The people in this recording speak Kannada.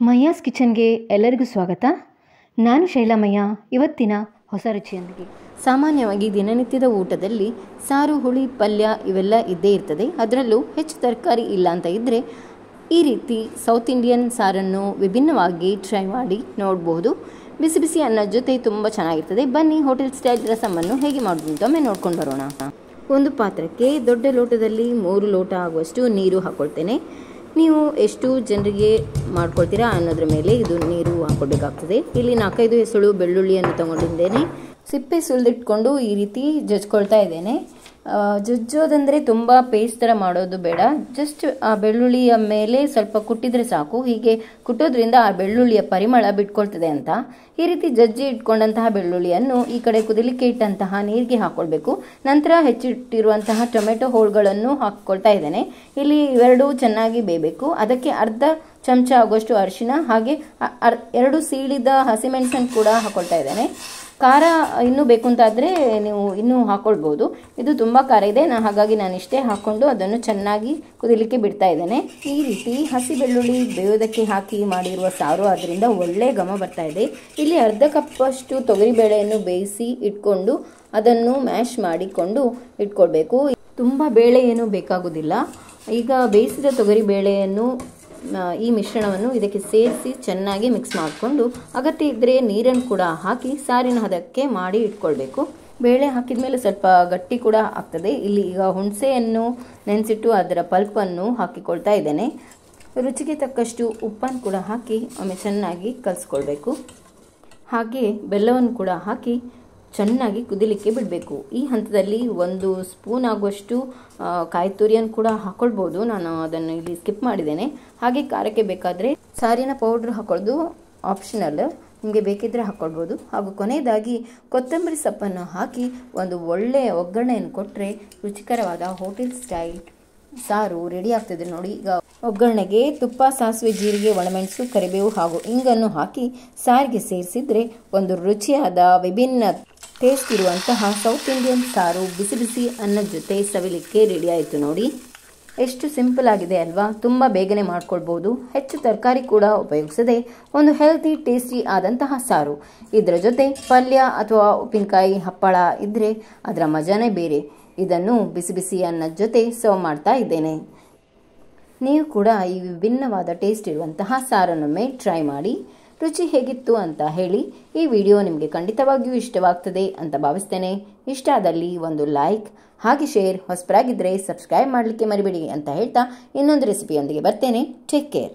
ಮಯ್ಯಾಸ್ ಕಿಚನ್ಗೆ ಎಲ್ಲರಿಗೂ ಸ್ವಾಗತ. ನಾನು ಶೈಲಾಮಯ್ಯ. ಇವತ್ತಿನ ಹೊಸ ರುಚಿಯೊಂದಿಗೆ. ಸಾಮಾನ್ಯವಾಗಿ ದಿನನಿತ್ಯದ ಊಟದಲ್ಲಿ ಸಾರು, ಹುಳಿ, ಪಲ್ಯ ಇವೆಲ್ಲ ಇದ್ದೇ ಇರ್ತದೆ. ಅದರಲ್ಲೂ ಹೆಚ್ಚು ತರಕಾರಿ ಇಲ್ಲ ಅಂತ ಇದ್ದರೆ ಈ ರೀತಿ ಸೌತ್ ಇಂಡಿಯನ್ ಸಾರನ್ನು ವಿಭಿನ್ನವಾಗಿ ಟ್ರೈ ಮಾಡಿ ನೋಡಬಹುದು. ಬಿಸಿ ಬಿಸಿ ಅನ್ನದ ಜೊತೆ ತುಂಬ ಚೆನ್ನಾಗಿರ್ತದೆ. ಬನ್ನಿ ಹೋಟೆಲ್ ಸ್ಟೈಲ್ ರಸಮನ್ನು ಹೇಗೆ ಮಾಡೋದು ಅಂತ ಒಮ್ಮೆ ನೋಡ್ಕೊಂಡು ಬರೋಣ. ಒಂದು ಪಾತ್ರಕ್ಕೆ ದೊಡ್ಡ ಲೋಟದಲ್ಲಿ 3 ಲೋಟ ಆಗುವಷ್ಟು ನೀರು ಹಾಕ್ಕೊಳ್ತೇನೆ. ನೀವು ಎಷ್ಟು ಜನರಿಗೆ ಮಾಡ್ಕೊಳ್ತೀರಾ ಅನ್ನೋದ್ರ ಮೇಲೆ ಇದು ನೀರು ಹಾಕ್ಕೊಳ್ಬೇಕಾಗ್ತದೆ. ಇಲ್ಲಿ 4-5 ಎಸಳು ಬೆಳ್ಳುಳ್ಳಿಯನ್ನು ತಗೊಂಡಿದ್ದೇನೆ. ಸಿಪ್ಪೆ ಸುಲಿದಿಟ್ಕೊಂಡು ಈ ರೀತಿ ಜಜ್ಕೊಳ್ತಾ ಇದ್ದೇನೆ. ಜಜ್ಜೋದಂದರೆ ತುಂಬ ಪೇಸ್ಟ್ ಥರ ಮಾಡೋದು ಬೇಡ. ಜಸ್ಟ್ ಆ ಬೆಳ್ಳುಳ್ಳಿಯ ಮೇಲೆ ಸ್ವಲ್ಪ ಕುಟ್ಟಿದ್ರೆ ಸಾಕು. ಹೀಗೆ ಕುಟ್ಟೋದ್ರಿಂದ ಆ ಬೆಳ್ಳುಳ್ಳಿಯ ಪರಿಮಳ ಬಿಟ್ಕೊಳ್ತದೆ ಅಂತ. ಈ ರೀತಿ ಜಜ್ಜಿ ಇಟ್ಕೊಂಡಂತಹ ಬೆಳ್ಳುಳ್ಳಿಯನ್ನು ಈ ಕಡೆ ಕುದಿಲಿಕ್ಕೆ ಇಟ್ಟಂತಹ ನೀರಿಗೆ ಹಾಕ್ಕೊಳ್ಬೇಕು. ನಂತರ ಹೆಚ್ಚಿಟ್ಟಿರುವಂತಹ ಟೊಮೆಟೊ ಹೋಳುಗಳನ್ನು ಹಾಕ್ಕೊಳ್ತಾ ಇದ್ದೇನೆ. ಇಲ್ಲಿ ಇವೆರಡೂ ಚೆನ್ನಾಗಿ ಬೇಯಬೇಕು. ಅದಕ್ಕೆ ಅರ್ಧ ಚಮಚ ಆಗುವಷ್ಟು ಅರಿಶಿನ, ಹಾಗೆ 2 ಸೀಳಿದ ಹಸಿಮೆಣಸನ್ನು ಕೂಡ ಹಾಕ್ಕೊಳ್ತಾ ಇದ್ದೇನೆ. ಖಾರ ಇನ್ನೂ ಬೇಕು ಅಂತಾದರೆ ನೀವು ಇನ್ನೂ ಹಾಕ್ಕೊಳ್ಬೋದು. ಇದು ತುಂಬ ಖಾರ ಇದೆ, ಹಾಗಾಗಿ ನಾನು ಇಷ್ಟೇ ಹಾಕ್ಕೊಂಡು ಅದನ್ನು ಚೆನ್ನಾಗಿ ಕುದಿಲಿಕ್ಕೆ ಬಿಡ್ತಾ ಇದ್ದೇನೆ. ಈ ರೀತಿ ಹಸಿ ಬೆಳ್ಳುಳ್ಳಿ ಬೇಯೋದಕ್ಕೆ ಹಾಕಿ ಮಾಡಿರುವ ಸಾರು, ಅದರಿಂದ ಒಳ್ಳೆ ಘಮ ಬರ್ತಾ ಇದೆ. ಇಲ್ಲಿ ಅರ್ಧ ಕಪ್ಪಷ್ಟು ತೊಗರಿಬೇಳೆಯನ್ನು ಬೇಯಿಸಿ ಇಟ್ಕೊಂಡು ಅದನ್ನು ಮ್ಯಾಶ್ ಮಾಡಿಕೊಂಡು ಇಟ್ಕೊಳ್ಬೇಕು. ತುಂಬ ಬೇಳೆ ಏನೂ ಬೇಕಾಗೋದಿಲ್ಲ. ಈಗ ಬೇಯಿಸಿದ ತೊಗರಿಬೇಳೆಯನ್ನು ಈ ಮಿಶ್ರಣವನ್ನು ಇದಕ್ಕೆ ಸೇರಿಸಿ ಚೆನ್ನಾಗಿ ಮಿಕ್ಸ್ ಮಾಡಿಕೊಂಡು ಅಗತ್ಯ ಇದ್ದರೆ ನೀರನ್ನು ಕೂಡ ಹಾಕಿ ಸಾರಿನ ಹದಕ್ಕೆ ಮಾಡಿ ಇಟ್ಕೊಳ್ಬೇಕು. ಬೇಳೆ ಹಾಕಿದ ಮೇಲೆ ಸ್ವಲ್ಪ ಗಟ್ಟಿ ಕೂಡ ಆಗ್ತದೆ. ಇಲ್ಲಿ ಈಗ ಹುಣಸೆಯನ್ನು ನೆನೆಸಿಟ್ಟು ಅದರ ಪಲ್ಪನ್ನು ಹಾಕಿಕೊಳ್ತಾ ಇದ್ದೇನೆ. ರುಚಿಗೆ ತಕ್ಕಷ್ಟು ಉಪ್ಪನ್ನು ಕೂಡ ಹಾಕಿ ಒಮ್ಮೆ ಚೆನ್ನಾಗಿ ಕಲಿಸ್ಕೊಳ್ಬೇಕು. ಹಾಗೆ ಬೆಲ್ಲವನ್ನು ಕೂಡ ಹಾಕಿ ಚೆನ್ನಾಗಿ ಕುದಿಲಿಕ್ಕೆ ಬಿಡಬೇಕು. ಈ ಹಂತದಲ್ಲಿ 1 ಸ್ಪೂನ್ ಆಗುವಷ್ಟು ಕಾಯಿ ತುರಿಯನ್ನು ಕೂಡ ಹಾಕ್ಕೊಳ್ಬೋದು. ನಾನು ಅದನ್ನು ಇಲ್ಲಿ ಸ್ಕಿಪ್ ಮಾಡಿದ್ದೇನೆ. ಹಾಗೆ ಖಾರಕ್ಕೆ ಬೇಕಾದರೆ ಸಾರಿನ ಪೌಡ್ರ್ ಹಾಕೊಳ್ಳೋದು ಆಪ್ಷನಲ್, ನಿಮಗೆ ಬೇಕಿದ್ರೆ ಹಾಕ್ಕೊಳ್ಬೋದು. ಹಾಗೂ ಕೊನೆಯದಾಗಿ ಕೊತ್ತಂಬರಿ ಸೊಪ್ಪನ್ನು ಹಾಕಿ ಒಂದು ಒಳ್ಳೆಯ ಒಗ್ಗರಣೆಯನ್ನು ಕೊಟ್ಟರೆ ರುಚಿಕರವಾದ ಹೋಟೆಲ್ ಸ್ಟೈಲ್ ಸಾರು ರೆಡಿ ಆಗ್ತದೆ ನೋಡಿ. ಈಗ ಒಗ್ಗರಣೆಗೆ ತುಪ್ಪ, ಸಾಸಿವೆ, ಜೀರಿಗೆ, ಒಣಮೆಣಸು, ಕರಿಬೇವು ಹಾಗೂ ಇಂಗನ್ನು ಹಾಕಿ ಸಾರಿಗೆ ಸೇರಿಸಿದ್ರೆ ಒಂದು ರುಚಿಯಾದ ವಿಭಿನ್ನ ಟೇಸ್ಟ್ ಇರುವಂತಹ ಸೌತ್ ಇಂಡಿಯನ್ ಸಾರು ಬಿಸಿ ಬಿಸಿ ಅನ್ನದ ಜೊತೆ ಸವಿಲಿಕ್ಕೆ ರೆಡಿ ಆಯಿತು ನೋಡಿ. ಎಷ್ಟು ಸಿಂಪಲ್ ಆಗಿದೆ ಅಲ್ವಾ? ತುಂಬ ಬೇಗನೆ ಮಾಡ್ಕೊಳ್ಬೋದು. ಹೆಚ್ಚು ತರಕಾರಿ ಕೂಡ ಉಪಯೋಗಿಸದೆ ಒಂದು ಹೆಲ್ತಿ ಟೇಸ್ಟಿ ಆದಂತಹ ಸಾರು. ಇದರ ಜೊತೆ ಪಲ್ಯ ಅಥವಾ ಉಪ್ಪಿನಕಾಯಿ, ಹಪ್ಪಳ ಇದ್ದರೆ ಅದರ ಮಜಾನೇ ಬೇರೆ. ಇದನ್ನು ಬಿಸಿ ಬಿಸಿ ಅನ್ನದ ಜೊತೆ ಸರ್ವ್ ಮಾಡ್ತಾ ಇದ್ದೇನೆ. ನೀವು ಕೂಡ ಈ ವಿಭಿನ್ನವಾದ ಟೇಸ್ಟ್ ಇರುವಂತಹ ಸಾರನ್ನೊಮ್ಮೆ ಟ್ರೈ ಮಾಡಿ. ರುಚಿ ಹೇಗಿತ್ತು ಅಂತ ಹೇಳಿ. ಈ ವಿಡಿಯೋ ನಿಮಗೆ ಖಂಡಿತವಾಗಿಯೂ ಇಷ್ಟವಾಗ್ತದೆ ಅಂತ ಭಾವಿಸ್ತೇನೆ. ಇಷ್ಟ ಆದಲ್ಲಿ ಒಂದು ಲೈಕ್ ಹಾಗೆ ಶೇರ್, ಹೊಸಬರಾಗಿದ್ದರೆ ಸಬ್ಸ್ಕ್ರೈಬ್ ಮಾಡಲಿಕ್ಕೆ ಮರಿಬೇಡಿ ಅಂತ ಹೇಳ್ತಾ ಇನ್ನೊಂದು ರೆಸಿಪಿಯೊಂದಿಗೆ ಬರ್ತೇನೆ. Take care.